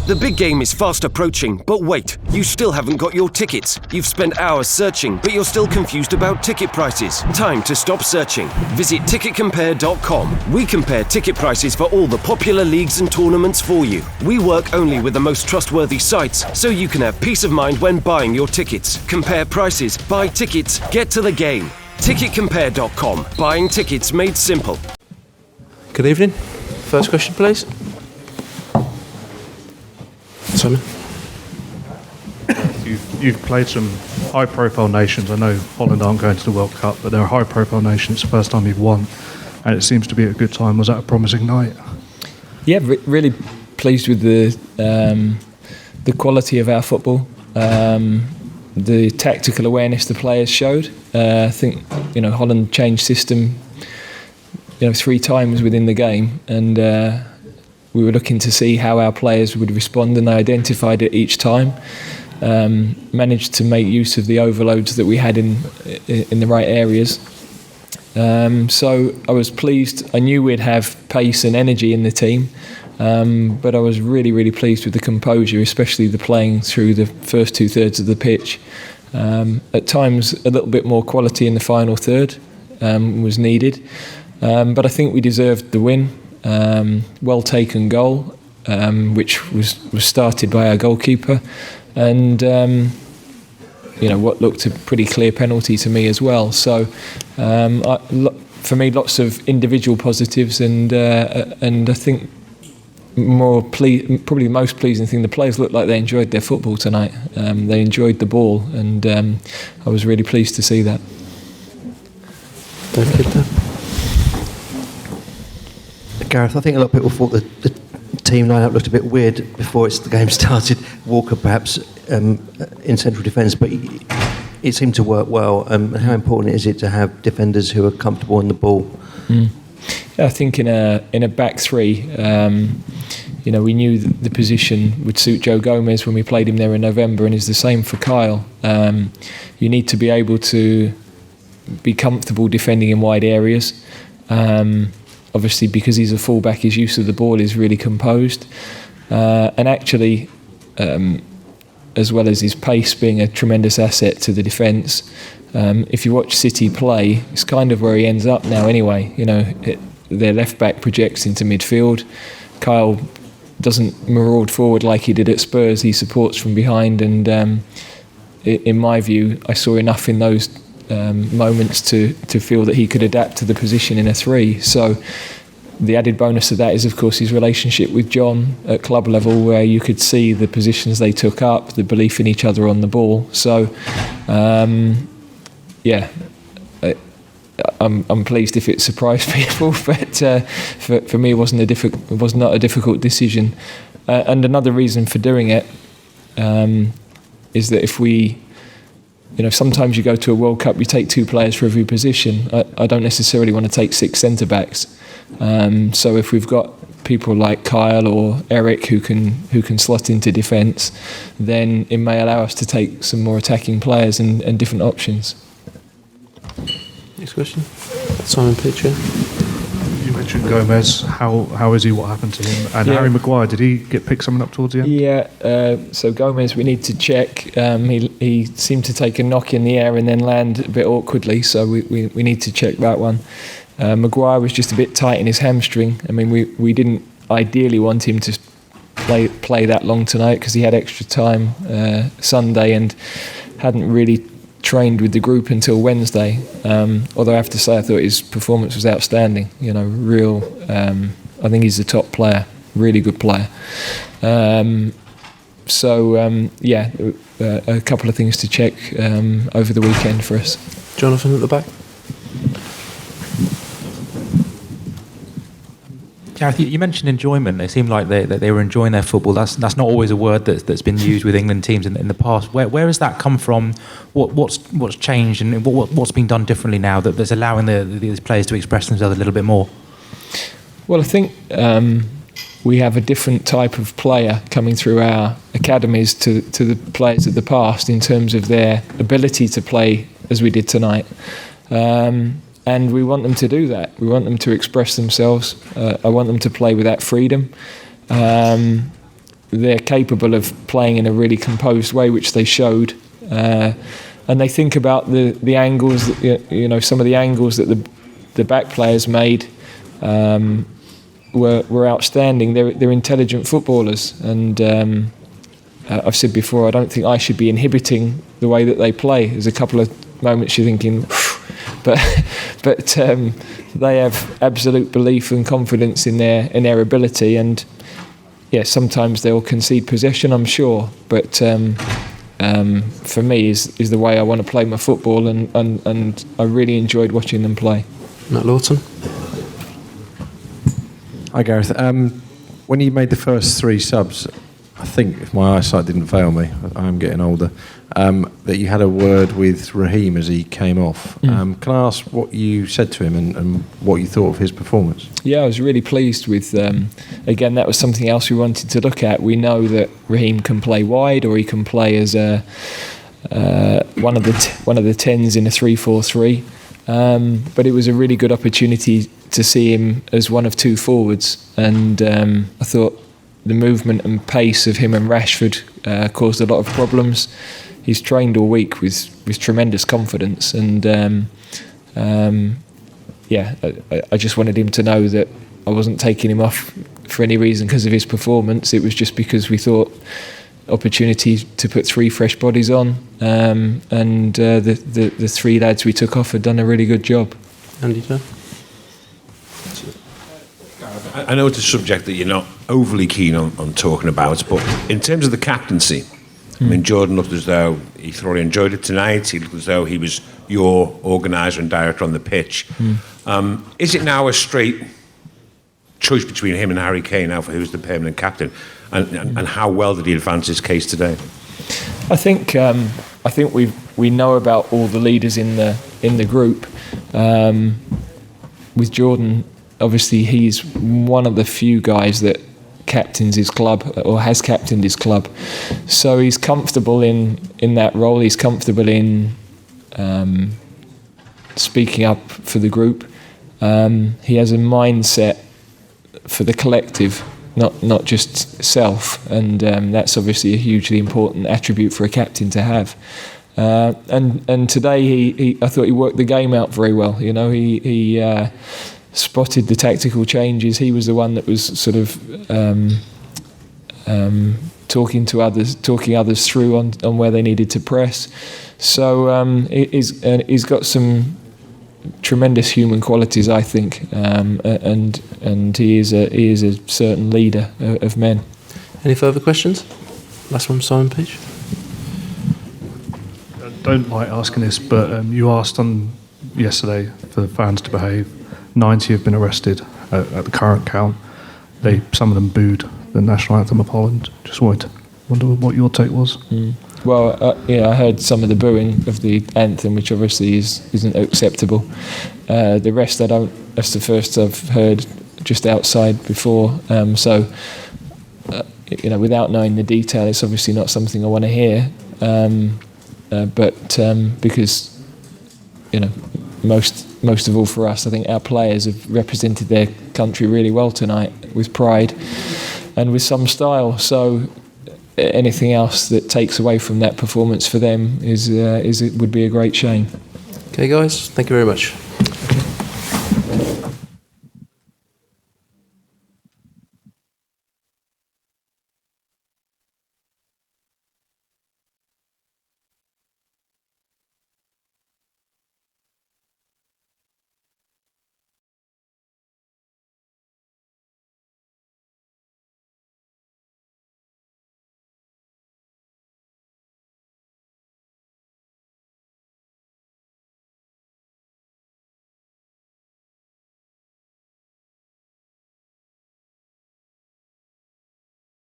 The big game is fast approaching, but wait, you still haven't got your tickets. You've spent hours searching, but you're still confused about ticket prices. Time to stop searching. Visit ticketcompare.com. We compare ticket prices for all the popular leagues and tournaments for you. We work only with the most trustworthy sites, so you can have peace of mind when buying your tickets. Compare prices, buy tickets, get to the game. Ticketcompare.com. Buying tickets made simple. Good evening. First question, please. Simon. You've played some high-profile nations. I know Holland aren't going to the World Cup, but they're a high-profile nation. It's the first time you've won, and it seems to be a good time. Was that a promising night? Yeah, really pleased with the quality of our football, the tactical awareness the players showed. I think Holland changed system 3 times within the game, and we were looking to see how our players would respond, and they identified it each time. Managed to make use of the overloads that we had in the right areas. So I was pleased. I knew we'd have pace and energy in the team, but I was really, really pleased with the composure, especially the playing through the first 2/3 of the pitch. At times, a little bit more quality in the final third was needed, but I think we deserved the win. Well taken goal, which was started by our goalkeeper, and what looked a pretty clear penalty to me as well. So for me, lots of individual positives, and I think probably the most pleasing thing, the players looked like they enjoyed their football tonight. They enjoyed the ball, and I was really pleased to see that. Gareth, I think a lot of people thought that the team lineup looked a bit weird before the game started. Walker perhaps in central defence, but it seemed to work well. How important is it to have defenders who are comfortable on the ball? I think in a back three, we knew that the position would suit Joe Gomez when we played him there in November, and is the same for Kyle. You need to be able to be comfortable defending in wide areas. Obviously, because he's a fullback, his use of the ball is really composed. And actually, as well as his pace being a tremendous asset to the defence, if you watch City play, it's kind of where he ends up now anyway. Their left-back projects into midfield. Kyle doesn't maraud forward like he did at Spurs. He supports from behind, and in my view, I saw enough in those moments to feel that he could adapt to the position in a 3. So the added bonus of that is, of course, his relationship with John at club level, where you could see the positions they took up, the belief in each other on the ball. So I'm pleased if it surprised people, but for me it was not a difficult decision. And another reason for doing it is that if we, sometimes you go to a World Cup, you take 2 players for every position. I don't necessarily want to take 6 centre-backs. So if we've got people like Kyle or Eric who can slot into defence, then it may allow us to take some more attacking players and different options. Next question. Simon Pitcher. You mentioned Gomez. How is he? What happened to him? And Harry Maguire, did he get picked something up towards the end? Yeah. So Gomez, we need to check. He seemed to take a knock in the air and then land a bit awkwardly. So we need to check that one. Maguire was just a bit tight in his hamstring. I mean, we didn't ideally want him to play that long tonight because he had extra time Sunday and hadn't really trained with the group until Wednesday. Although I have to say, I thought his performance was outstanding. I think he's the top player, really good player. A couple of things to check over the weekend for us. Jonathan at the back. Gareth, you mentioned enjoyment. It seemed like they were enjoying their football. That's not always a word that's been used with England teams in the past. Where has that come from? What's changed, and what's been done differently now that's allowing these players to express themselves a little bit more? Well, I think we have a different type of player coming through our academies to the players of the past in terms of their ability to play as we did tonight. And we want them to do that. We want them to express themselves. I want them to play with that freedom. they're capable of playing in a really composed way, which they showed. And they think about the angles, that, some of the angles that the back players made were outstanding. They're intelligent footballers, and I've said before, I don't think I should be inhibiting the way that they play. There's a couple of moments you're thinking, but they have absolute belief and confidence in their ability, and sometimes they'll concede possession, I'm sure, but for me is the way I want to play my football, and I really enjoyed watching them play. Matt Lawton. Hi Gareth. When you made the first 3 subs, I think, if my eyesight didn't fail me, I am getting older, that you had a word with Raheem as he came off. Can I ask what you said to him and what you thought of his performance? Yeah, I was really pleased with, again, that was something else we wanted to look at. We know that Raheem can play wide, or he can play as one of the 10s in a 3-4-3. But it was a really good opportunity to see him as one of 2 forwards, and I thought the movement and pace of him and Rashford caused a lot of problems. He's trained all week with tremendous confidence, and I just wanted him to know that I wasn't taking him off for any reason because of his performance. It was just because we thought opportunity to put 3 fresh bodies on, and the 3 lads we took off had done a really good job. Andy Joe? I know it's a subject that you're not overly keen on talking about, but in terms of the captaincy, I mean, Jordan looked as though he thoroughly enjoyed it tonight. He looked as though he was your organiser and director on the pitch. Is it now a straight choice between him and Harry Kane now for who's the permanent captain? And how well did he advance his case today? I think we know about all the leaders in the group. With Jordan, obviously he's one of the few guys that captains his club, or has captained his club, so he's comfortable in that role. He's comfortable in speaking up for the group. He has a mindset for the collective, not just self, and that's obviously a hugely important attribute for a captain to have. And today I thought he worked the game out very well. He spotted the tactical changes. He was the one that was sort of talking others through on where they needed to press. So he's got some tremendous human qualities, I think, and he is a certain leader of men. Any further questions? Last one, Simon Peach. I don't like asking this, but you asked on yesterday for the fans to behave. 90 have been arrested at the current count. Some of them booed the national anthem of Holland. Just wonder what your take was. Well, I heard some of the booing of the anthem, which obviously isn't acceptable. The rest I don't. That's the first I've heard just outside before. So, without knowing the detail, it's obviously not something I want to hear. But because, most of all for us, I think our players have represented their country really well tonight, with pride and with some style. So anything else that takes away from that performance for them would be a great shame. Okay, guys, thank you very much.